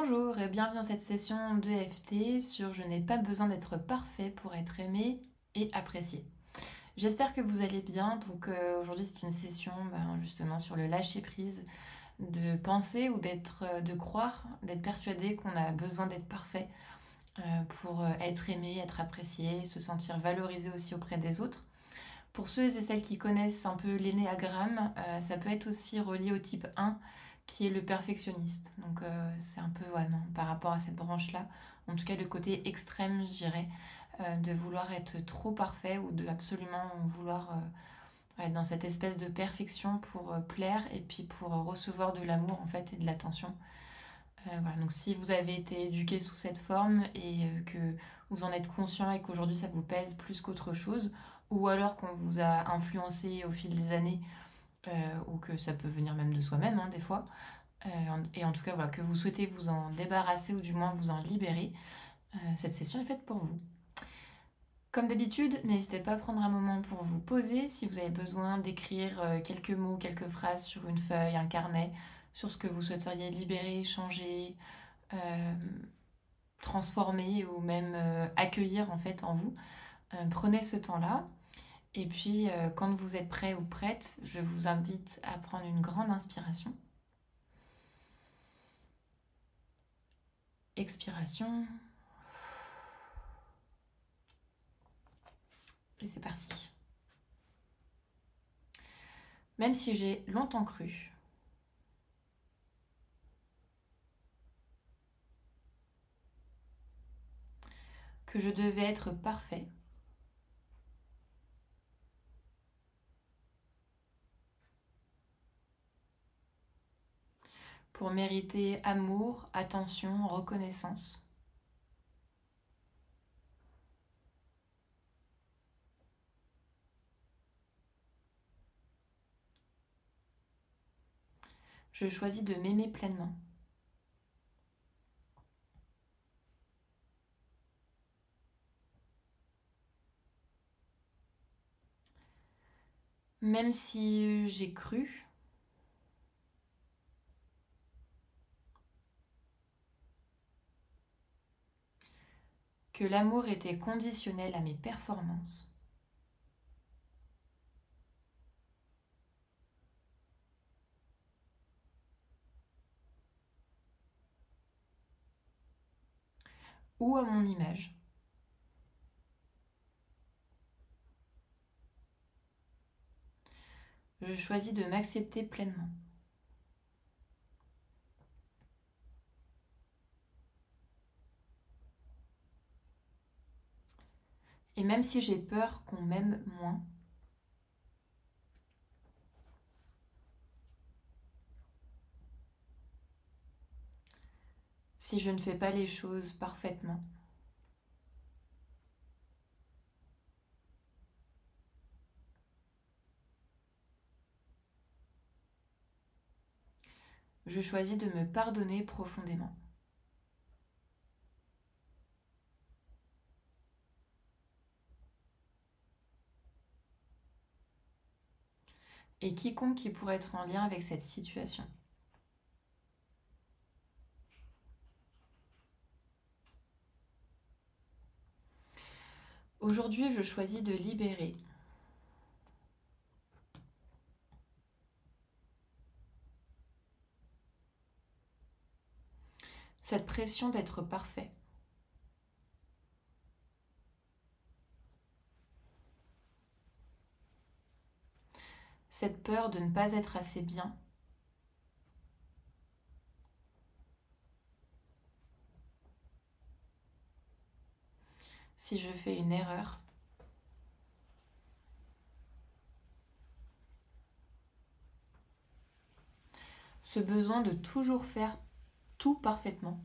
Bonjour et bienvenue dans cette session de EFT sur Je n'ai pas besoin d'être parfait pour être aimé et apprécié. J'espère que vous allez bien. Donc aujourd'hui c'est une session justement sur le lâcher prise, de penser ou de croire, d'être persuadé qu'on a besoin d'être parfait pour être aimé, être apprécié, se sentir valorisé aussi auprès des autres. Pour ceux et celles qui connaissent un peu l'énéagramme, ça peut être aussi relié au type 1 qui est le perfectionniste. Donc c'est un peu non, par rapport à cette branche-là, en tout cas le côté extrême, je dirais, de vouloir être trop parfait ou de absolument vouloir être dans cette espèce de perfection pour plaire et puis pour recevoir de l'amour en fait et de l'attention. Voilà, donc si vous avez été éduqué sous cette forme et que vous en êtes conscient et qu'aujourd'hui ça vous pèse plus qu'autre chose, ou alors qu'on vous a influencé au fil des années, ou que ça peut venir même de soi-même des fois, et en tout cas voilà, que vous souhaitez vous en débarrasser ou du moins vous en libérer, cette session est faite pour vous. Comme d'habitude, n'hésitez pas à prendre un moment pour vous poser si vous avez besoin d'écrire quelques mots, quelques phrases sur une feuille, un carnet, sur ce que vous souhaiteriez libérer, changer, euh, transformer ou même accueillir en fait en vous. Prenez ce temps-là et puis quand vous êtes prêt ou prête, je vous invite à prendre une grande inspiration. Expiration. Et c'est parti. Même si j'ai longtemps cru que je devais être parfait pour mériter amour, attention, reconnaissance, je choisis de m'aimer pleinement. Même si j'ai cru que l'amour était conditionnel à mes performances, ou à mon image. Je choisis de m'accepter pleinement. Et même si j'ai peur qu'on m'aime moins, si je ne fais pas les choses parfaitement, je choisis de me pardonner profondément. Et quiconque qui pourrait être en lien avec cette situation. Aujourd'hui, je choisis de libérer cette pression d'être parfait. Cette peur de ne pas être assez bien. Si je fais une erreur. Ce besoin de toujours faire tout parfaitement.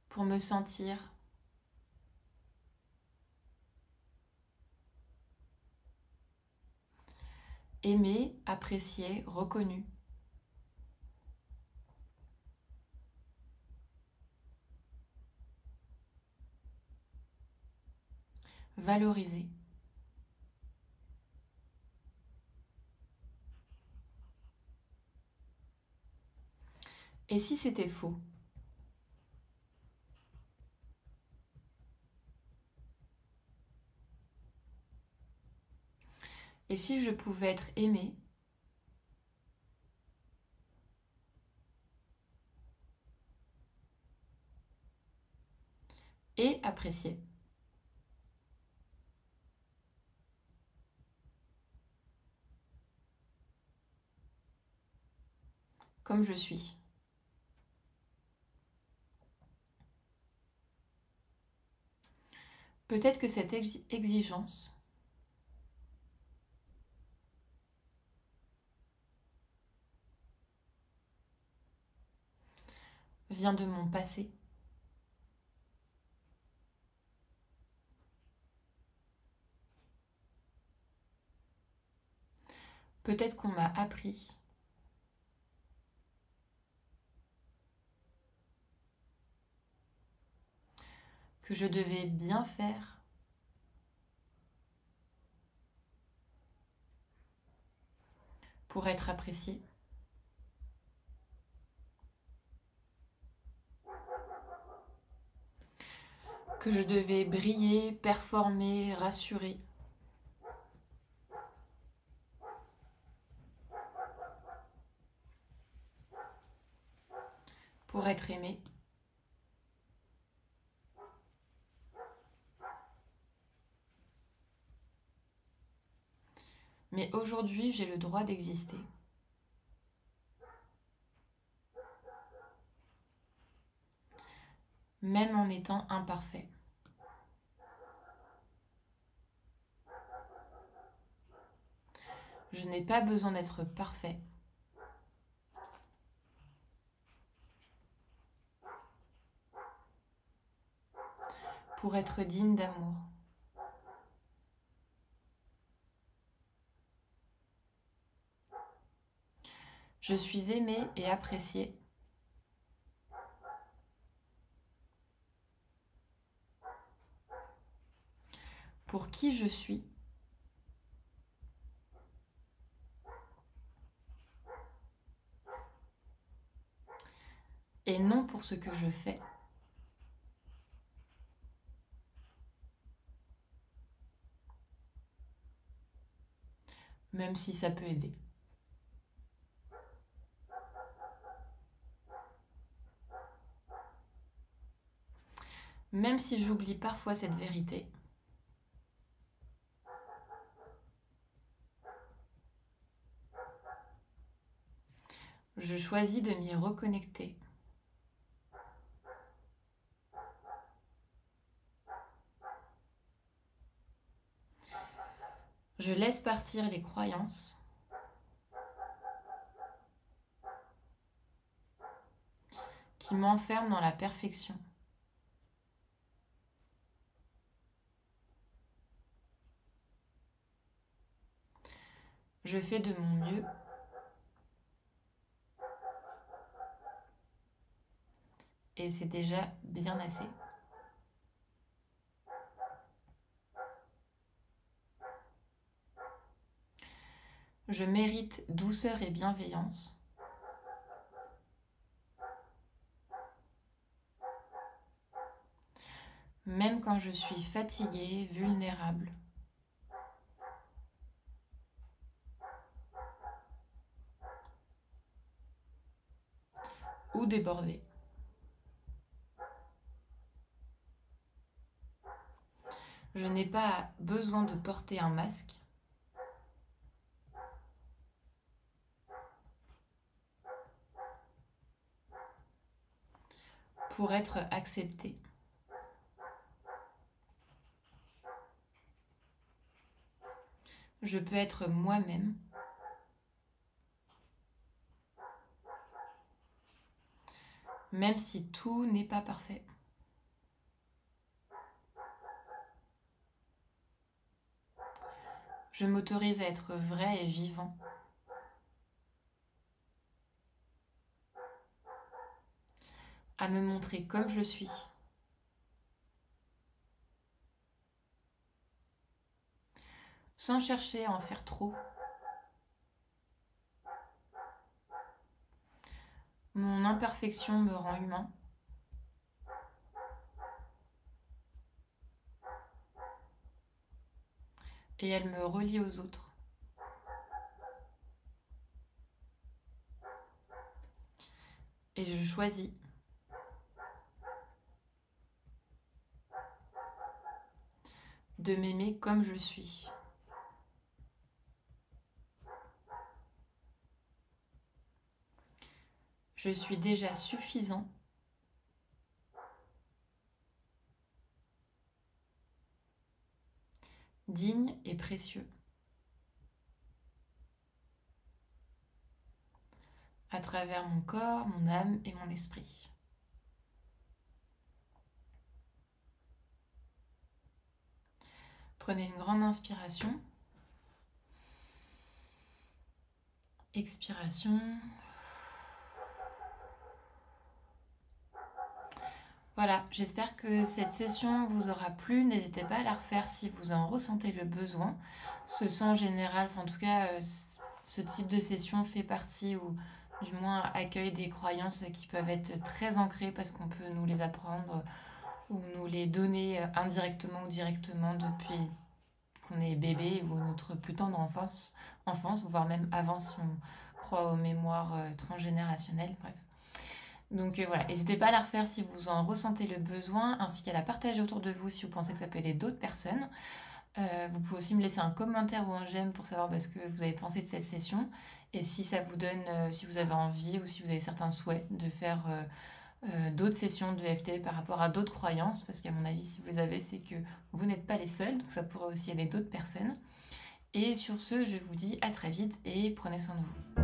Pour me sentir aimé, apprécié, reconnu. Valorisé. Et si c'était faux? Et si je pouvais être aimée et appréciée? Comme je suis. Peut-être que cette exigence vient de mon passé. Peut-être qu'on m'a appris que je devais bien faire pour être appréciée. Que je devais briller, performer, rassurer. Pour être aimée. Mais aujourd'hui, j'ai le droit d'exister. Même en étant imparfait. Je n'ai pas besoin d'être parfait. Pour être digne d'amour. Je suis aimée et appréciée. Pour qui je suis. Et non pour ce que je fais. Même si ça peut aider. Même si j'oublie parfois cette vérité. Je choisis de m'y reconnecter. Je laisse partir les croyances qui m'enferment dans la perfection. Je fais de mon mieux et c'est déjà bien assez. Je mérite douceur et bienveillance. Même quand je suis fatiguée, vulnérable. Ou débordée. Je n'ai pas besoin de porter un masque pour être acceptée. Je peux être moi-même même si tout n'est pas parfait. Je m'autorise à être vrai et vivant. À me montrer comme je suis. Sans chercher à en faire trop. Mon imperfection me rend humain. Et elle me relie aux autres. Et je choisis de m'aimer comme je suis. Je suis déjà suffisant digne et précieux à travers mon corps, mon âme et mon esprit. Prenez une grande inspiration. Expiration. Voilà, j'espère que cette session vous aura plu. N'hésitez pas à la refaire si vous en ressentez le besoin. Ce sont en général, enfin en tout cas, ce type de session fait partie ou du moins accueille des croyances qui peuvent être très ancrées parce qu'on peut nous les apprendre ou nous les donner indirectement ou directement depuis qu'on est bébé ou notre plus tendre enfance, voire même avant si on croit aux mémoires transgénérationnelles, bref. Donc voilà, n'hésitez pas à la refaire si vous en ressentez le besoin, ainsi qu'à la partager autour de vous si vous pensez que ça peut aider d'autres personnes. Vous pouvez aussi me laisser un commentaire ou un j'aime pour savoir ce que vous avez pensé de cette session. Et si ça vous donne, si vous avez envie ou si vous avez certains souhaits de faire d'autres sessions de FT par rapport à d'autres croyances, parce qu'à mon avis, si vous les avez, c'est que vous n'êtes pas les seuls, donc ça pourrait aussi aider d'autres personnes. Et sur ce, je vous dis à très vite et prenez soin de vous.